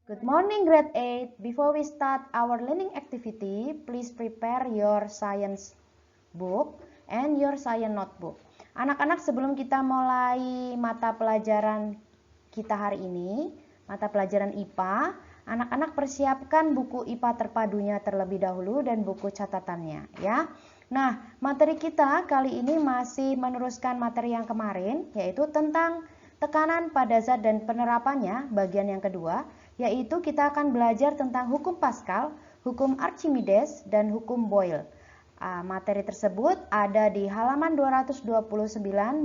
Good morning, grade 8. Before we start our learning activity, please prepare your science book and your science notebook. Anak-anak, sebelum kita mulai mata pelajaran kita hari ini, mata pelajaran IPA, anak-anak persiapkan buku IPA terpadunya terlebih dahulu dan buku catatannya, ya. Nah, materi kita kali ini masih meneruskan materi yang kemarin, yaitu tentang tekanan pada zat dan penerapannya, bagian yang kedua, yaitu kita akan belajar tentang hukum Pascal, hukum Archimedes, dan hukum Boyle. Materi tersebut ada di halaman 229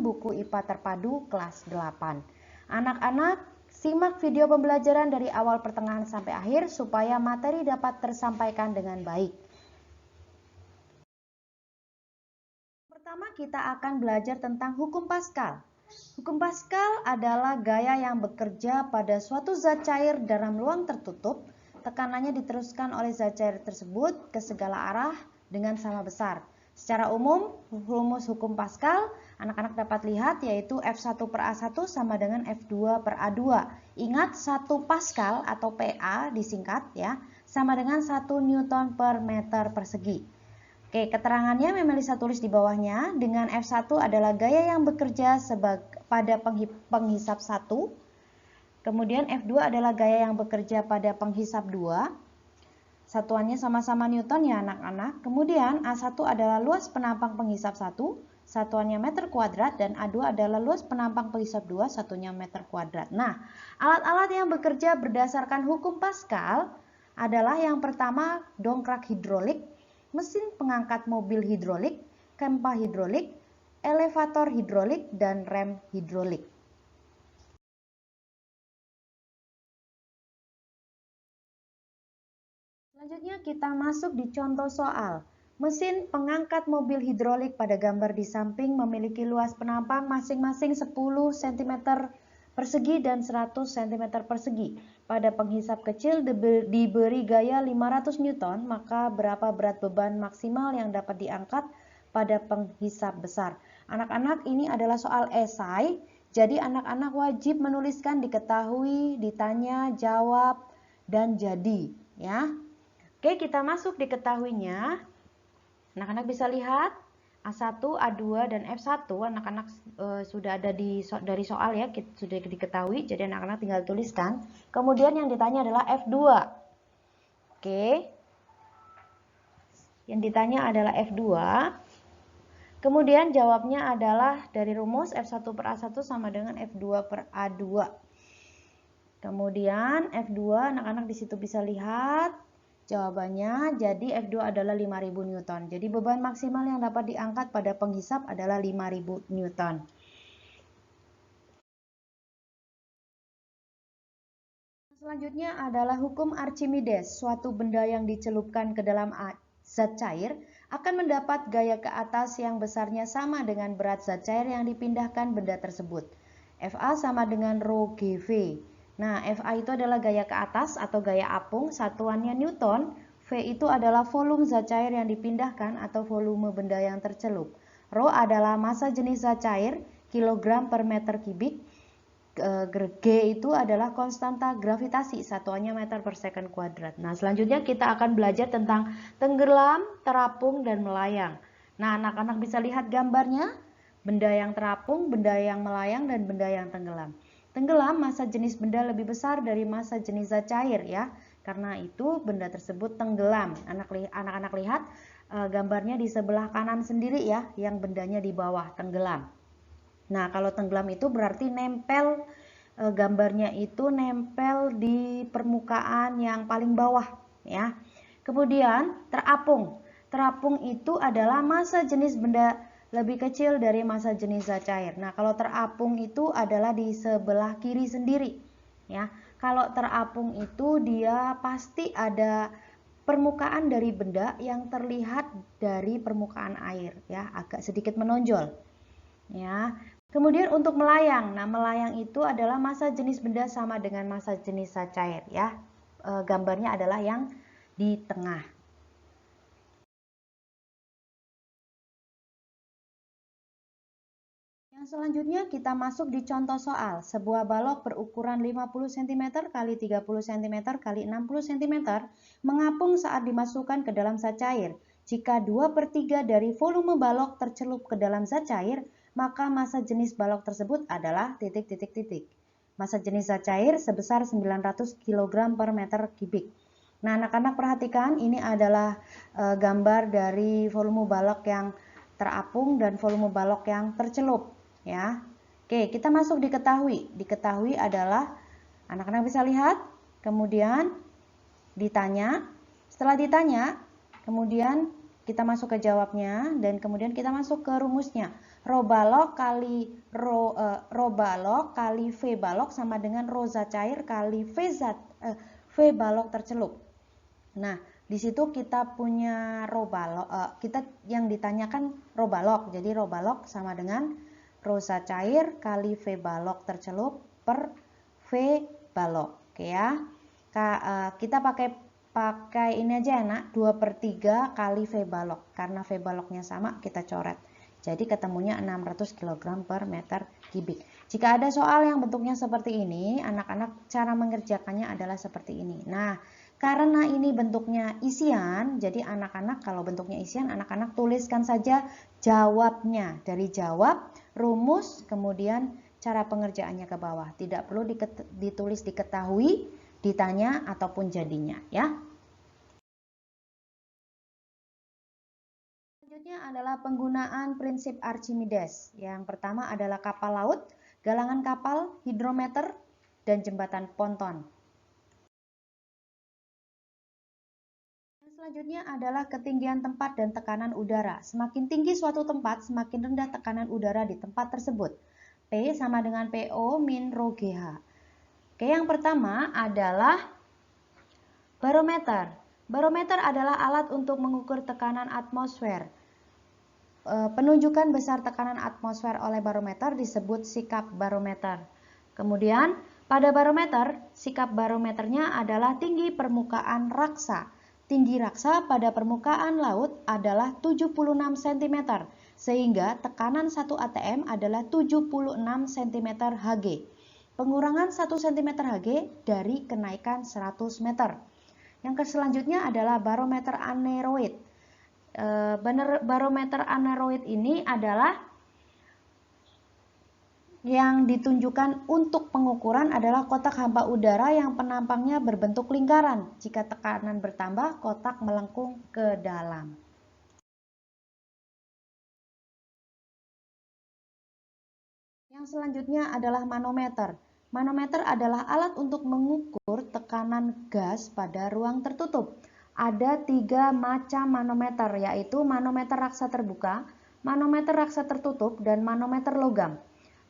buku IPA terpadu kelas 8. Anak-anak, simak video pembelajaran dari awal pertengahan sampai akhir supaya materi dapat tersampaikan dengan baik. Pertama, kita akan belajar tentang hukum Pascal. Hukum Pascal adalah gaya yang bekerja pada suatu zat cair dalam ruang tertutup. Tekanannya diteruskan oleh zat cair tersebut ke segala arah dengan sama besar. Secara umum, rumus hukum Pascal anak-anak dapat lihat yaitu F1 per A1 sama dengan F2 per A2. Ingat, 1 Pascal atau PA disingkat ya, sama dengan 1 Newton per meter persegi. Oke, keterangannya memang bisa tulis di bawahnya. Dengan F1 adalah gaya yang bekerja pada penghisap 1. Kemudian F2 adalah gaya yang bekerja pada penghisap 2. Satuannya sama-sama Newton ya anak-anak. Kemudian A1 adalah luas penampang penghisap 1, satuannya meter kuadrat, dan A2 adalah luas penampang penghisap 2, satunya meter kuadrat. Nah, alat-alat yang bekerja berdasarkan hukum Pascal adalah yang pertama dongkrak hidrolik, mesin pengangkat mobil hidrolik, kempa hidrolik, elevator hidrolik, dan rem hidrolik. Selanjutnya kita masuk di contoh soal. Mesin pengangkat mobil hidrolik pada gambar di samping memiliki luas penampang masing-masing 10 cm persegi dan 100 cm persegi. Pada penghisap kecil diberi gaya 500 Newton, maka berapa berat beban maksimal yang dapat diangkat pada penghisap besar? Anak-anak, ini adalah soal esai, jadi anak-anak wajib menuliskan diketahui, ditanya, jawab, dan jadi, ya. Oke, kita masuk diketahuinya. Anak-anak bisa lihat A1, A2, dan F1 anak-anak sudah ada dari soal ya, sudah diketahui, jadi anak-anak tinggal tuliskan. Kemudian yang ditanya adalah F2. Oke. Yang ditanya adalah F2. Kemudian jawabnya adalah dari rumus F1 per A1 sama dengan F2 per A2. Kemudian F2 anak-anak di situ bisa lihat jawabannya, jadi F2 adalah 5000 Newton. Jadi beban maksimal yang dapat diangkat pada penghisap adalah 5000 Newton. Selanjutnya adalah hukum Archimedes. Suatu benda yang dicelupkan ke dalam zat cair akan mendapat gaya ke atas yang besarnya sama dengan berat zat cair yang dipindahkan benda tersebut. Fa sama dengan rho GV. Nah, Fa itu adalah gaya ke atas atau gaya apung, satuannya Newton. V itu adalah volume zat cair yang dipindahkan atau volume benda yang tercelup. Rho adalah massa jenis zat cair, kilogram per meter kubik. G itu adalah konstanta gravitasi, satuannya meter per second kuadrat. Nah, selanjutnya kita akan belajar tentang tenggelam, terapung, dan melayang. Nah, anak-anak bisa lihat gambarnya, benda yang terapung, benda yang melayang, dan benda yang tenggelam. Tenggelam, massa jenis benda lebih besar dari massa jenis zat cair ya. Karena itu benda tersebut tenggelam. Anak-anak lihat gambarnya di sebelah kanan sendiri ya, yang bendanya di bawah tenggelam. Nah, kalau tenggelam itu berarti nempel, gambarnya itu nempel di permukaan yang paling bawah ya. Kemudian terapung. Terapung itu adalah massa jenis benda lebih kecil dari massa jenis zat cair. Nah, kalau terapung itu adalah di sebelah kiri sendiri ya. Kalau terapung itu dia pasti ada permukaan dari benda yang terlihat dari permukaan air ya, agak sedikit menonjol ya. Kemudian untuk melayang, nah melayang itu adalah massa jenis benda sama dengan massa jenis zat cair ya. Gambarnya adalah yang di tengah. Yang Selanjutnya kita masuk di contoh soal. Sebuah balok berukuran 50 cm x 30 cm x 60 cm mengapung saat dimasukkan ke dalam zat cair. Jika 2/3 dari volume balok tercelup ke dalam zat cair, maka massa jenis balok tersebut adalah titik. Massa jenis zat cair sebesar 900 kg per meter kubik. Nah, anak-anak perhatikan, ini adalah gambar dari volume balok yang terapung dan volume balok yang tercelup. Ya, oke, kita masuk diketahui. Diketahui adalah anak-anak bisa lihat, kemudian ditanya. Setelah ditanya, kemudian kita masuk ke jawabnya dan kemudian kita masuk ke rumusnya. Rho balok kali V balok sama dengan rho zat cair kali V balok tercelup. Nah, di situ kita punya rho balok, kita yang ditanyakan rho balok. Jadi rho balok sama dengan rho zat cair kali V balok tercelup per V balok. Oke ya. Kita pakai ini aja ya nak, 2/3 kali V balok. Karena V baloknya sama, kita coret. Jadi ketemunya 600 kg per meter kubik. Jika ada soal yang bentuknya seperti ini, anak-anak cara mengerjakannya adalah seperti ini. Nah, karena ini bentuknya isian, jadi anak-anak kalau bentuknya isian, anak-anak tuliskan saja jawabnya. Dari jawab, rumus, kemudian cara pengerjaannya ke bawah. Tidak perlu ditulis diketahui, ditanya, ataupun jadinya. Ya. Selanjutnya adalah penggunaan prinsip Archimedes. Yang pertama adalah kapal laut, galangan kapal, hidrometer, dan jembatan ponton. Selanjutnya adalah ketinggian tempat dan tekanan udara. Semakin tinggi suatu tempat, semakin rendah tekanan udara di tempat tersebut. P sama dengan PO min rho GH. Oke, yang pertama adalah barometer. Barometer adalah alat untuk mengukur tekanan atmosfer. Penunjukan besar tekanan atmosfer oleh barometer disebut sikap barometer. Kemudian, pada barometer, sikap barometernya adalah tinggi permukaan raksa. Tinggi raksa pada permukaan laut adalah 76 cm, sehingga tekanan 1 atm adalah 76 cm Hg. Pengurangan 1 cm Hg dari kenaikan 100 meter. Yang selanjutnya adalah barometer aneroid. Barometer aneroid ini adalah yang ditunjukkan untuk pengukuran adalah kotak hampa udara yang penampangnya berbentuk lingkaran. Jika tekanan bertambah, kotak melengkung ke dalam. Yang selanjutnya adalah manometer. Manometer adalah alat untuk mengukur tekanan gas pada ruang tertutup. Ada 3 macam manometer, yaitu manometer raksa terbuka, manometer raksa tertutup, dan manometer logam.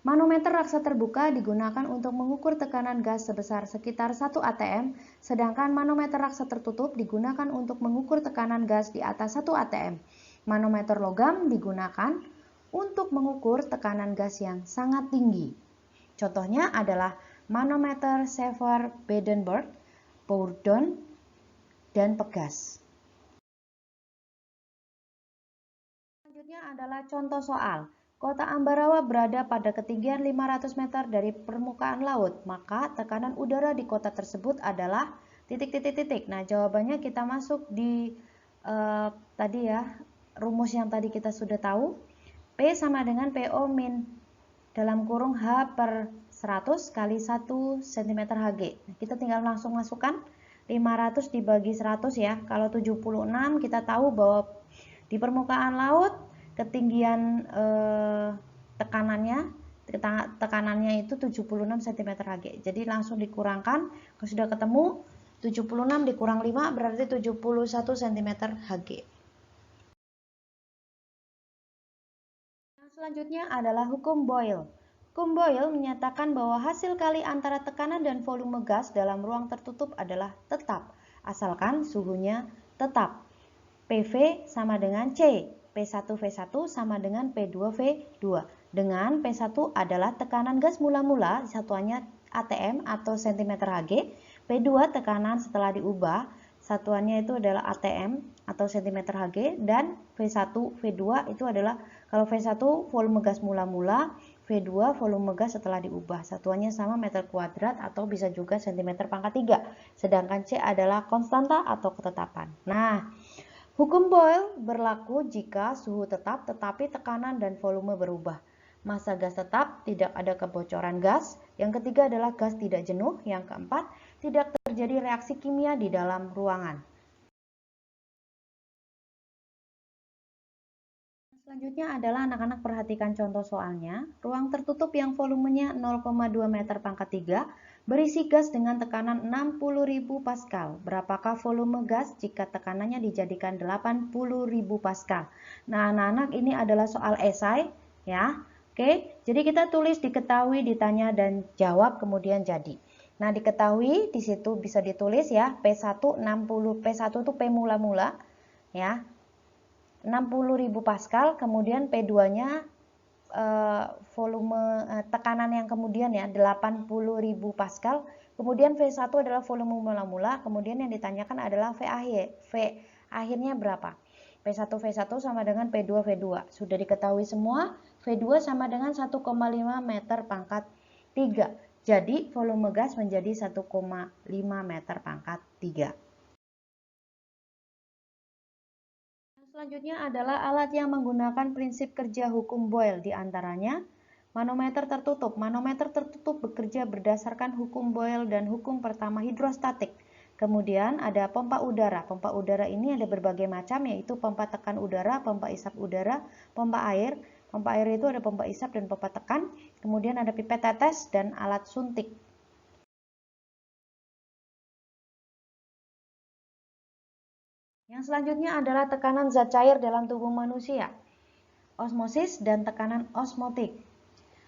Manometer raksa terbuka digunakan untuk mengukur tekanan gas sebesar sekitar 1 atm, sedangkan manometer raksa tertutup digunakan untuk mengukur tekanan gas di atas 1 atm. Manometer logam digunakan untuk mengukur tekanan gas yang sangat tinggi. Contohnya adalah manometer Schaefer-Bedenberg, Bourdon, dan Pegas. Selanjutnya adalah contoh soal. Kota Ambarawa berada pada ketinggian 500 meter dari permukaan laut, maka tekanan udara di kota tersebut adalah titik. Nah, jawabannya kita masuk di tadi ya, rumus yang tadi kita sudah tahu. P sama dengan PO min dalam kurung H per 100 kali 1 cm Hg. Nah, kita tinggal langsung masukkan 500 dibagi 100 ya. Kalau 76 kita tahu bahwa di permukaan laut ketinggian tekanannya itu 76 cm Hg. Jadi langsung dikurangkan, kalau sudah ketemu 76 dikurang 5 berarti 71 cm Hg. Selanjutnya adalah hukum Boyle. Hukum Boyle menyatakan bahwa hasil kali antara tekanan dan volume gas dalam ruang tertutup adalah tetap, asalkan suhunya tetap. PV sama dengan C. P1V1 sama dengan P2V2. Dengan P1 adalah tekanan gas mula-mula, satuannya atm atau cm Hg. P2 tekanan setelah diubah, satuannya itu adalah atm atau cm Hg. Dan V1, V2 itu adalah, kalau V1 volume gas mula-mula, V2 volume gas setelah diubah. Satuannya sama meter kuadrat atau bisa juga cm pangkat 3. Sedangkan C adalah konstanta atau ketetapan. Nah, hukum Boyle berlaku jika suhu tetap tetapi tekanan dan volume berubah. Massa gas tetap, tidak ada kebocoran gas. Yang ketiga adalah gas tidak jenuh. Yang keempat, tidak terjadi reaksi kimia di dalam ruangan. Selanjutnya adalah anak-anak perhatikan contoh soalnya. Ruang tertutup yang volumenya 0,2 meter pangkat 3 berisi gas dengan tekanan 60.000 Pascal. Berapakah volume gas jika tekanannya dijadikan 80.000 Pascal? Nah, anak-anak ini adalah soal esai ya. Oke, jadi kita tulis diketahui, ditanya dan jawab kemudian jadi. Nah, diketahui di situ bisa ditulis ya P1 60 P1 itu P mula-mula ya. 60.000 Pascal, kemudian P2-nya volume tekanan yang kemudian ya 80.000 Pascal, kemudian V1 adalah volume mula-mula, kemudian yang ditanyakan adalah V akhirnya berapa? P1 V1 sama dengan P2 V2. Sudah diketahui semua, V2 sama dengan 1,5 meter pangkat 3. Jadi volume gas menjadi 1,5 meter pangkat 3. Selanjutnya adalah alat yang menggunakan prinsip kerja hukum Boyle, diantaranya manometer tertutup. Manometer tertutup bekerja berdasarkan hukum Boyle dan hukum pertama hidrostatik. Kemudian ada pompa udara. Pompa udara ini ada berbagai macam, yaitu pompa tekan udara, pompa isap udara, pompa air. Pompa air itu ada pompa isap dan pompa tekan. Kemudian ada pipet tetes dan alat suntik. Yang selanjutnya adalah tekanan zat cair dalam tubuh manusia, osmosis dan tekanan osmotik.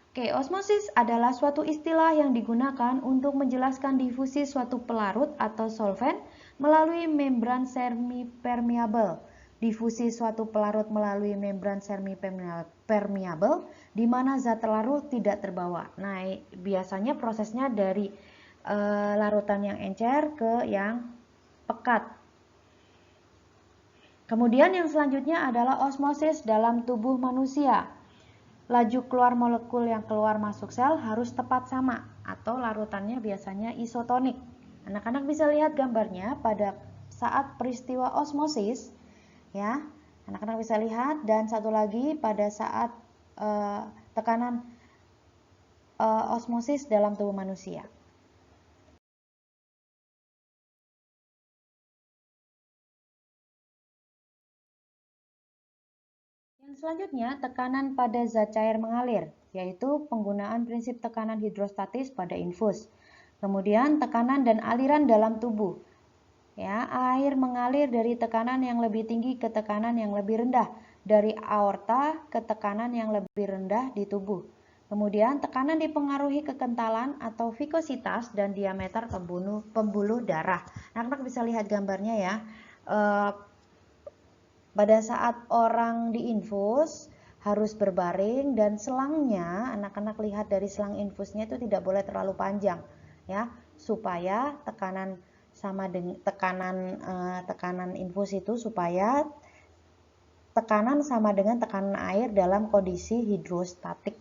Oke, osmosis adalah suatu istilah yang digunakan untuk menjelaskan difusi suatu pelarut atau solvent melalui membran semi-permeable. Difusi suatu pelarut melalui membran semi-permeable di mana zat larut tidak terbawa. Nah, biasanya prosesnya dari larutan yang encer ke yang pekat. Kemudian yang selanjutnya adalah osmosis dalam tubuh manusia. Laju keluar molekul yang keluar masuk sel harus tepat sama atau larutannya biasanya isotonik. Anak-anak bisa lihat gambarnya pada saat peristiwa osmosis ya. Anak-anak bisa lihat, dan satu lagi pada saat tekanan osmosis dalam tubuh manusia. Yang selanjutnya, tekanan pada zat cair mengalir, yaitu penggunaan prinsip tekanan hidrostatis pada infus. Kemudian tekanan dan aliran dalam tubuh. Ya, air mengalir dari tekanan yang lebih tinggi ke tekanan yang lebih rendah, dari aorta ke tekanan yang lebih rendah di tubuh. Kemudian tekanan dipengaruhi kekentalan atau vikositas dan diameter pembuluh darah. Anak-anak bisa lihat gambarnya ya. Pada saat orang diinfus harus berbaring, dan selangnya, anak-anak lihat dari selang infusnya itu tidak boleh terlalu panjang ya, supaya tekanan sama dengan tekanan infus itu supaya tekanan sama dengan tekanan air dalam kondisi hidrostatik.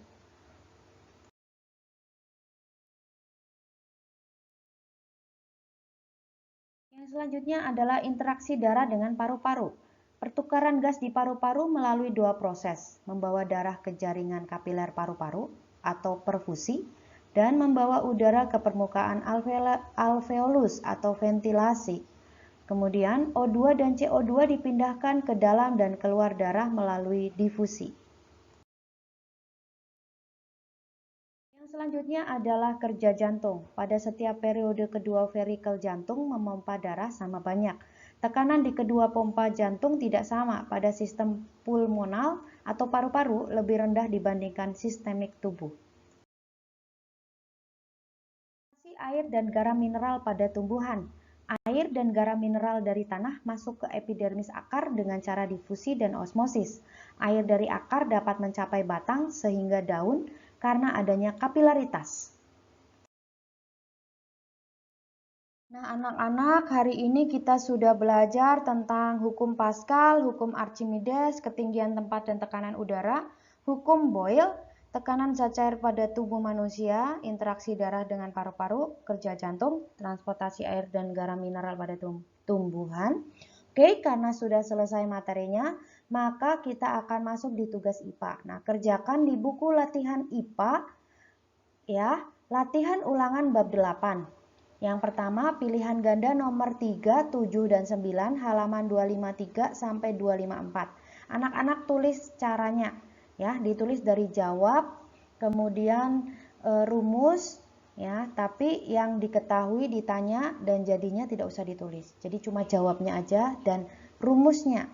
Yang selanjutnya adalah interaksi darah dengan paru-paru. Pertukaran gas di paru-paru melalui dua proses, membawa darah ke jaringan kapiler paru-paru atau perfusi, dan membawa udara ke permukaan alveolus atau ventilasi. Kemudian O2 dan CO2 dipindahkan ke dalam dan keluar darah melalui difusi. Yang selanjutnya adalah kerja jantung. Pada setiap periode kedua ventrikel jantung memompa darah sama banyak. Tekanan di kedua pompa jantung tidak sama. Pada sistem pulmonal atau paru-paru lebih rendah dibandingkan sistemik tubuh. Air dan garam mineral pada tumbuhan. Air dan garam mineral dari tanah masuk ke epidermis akar dengan cara difusi dan osmosis. Air dari akar dapat mencapai batang sehingga daun karena adanya kapilaritas. Nah, anak-anak, hari ini kita sudah belajar tentang hukum Pascal, hukum Archimedes, ketinggian tempat dan tekanan udara, hukum Boyle, tekanan zat cair pada tubuh manusia, interaksi darah dengan paru-paru, kerja jantung, transportasi air dan garam mineral pada tumbuhan. Oke, karena sudah selesai materinya, maka kita akan masuk di tugas IPA. Nah, kerjakan di buku latihan IPA ya, latihan ulangan bab 8. Yang pertama, pilihan ganda nomor 3, 7, dan 9, halaman 253 sampai 254. Anak-anak tulis caranya, ya, ditulis dari jawab, kemudian rumus, ya, tapi yang diketahui ditanya dan jadinya tidak usah ditulis. Jadi cuma jawabnya aja dan rumusnya.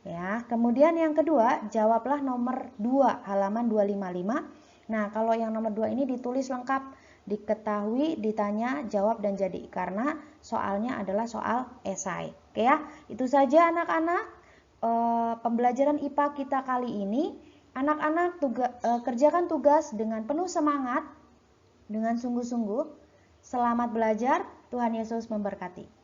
Ya, kemudian yang kedua, jawablah nomor 2, halaman 255. Nah, kalau yang nomor 2 ini ditulis lengkap, diketahui, ditanya, jawab, dan jadi. Karena soalnya adalah soal esai. Oke ya, itu saja anak-anak pembelajaran IPA kita kali ini. Anak-anak kerjakan tugas dengan penuh semangat, dengan sungguh-sungguh. Selamat belajar, Tuhan Yesus memberkati.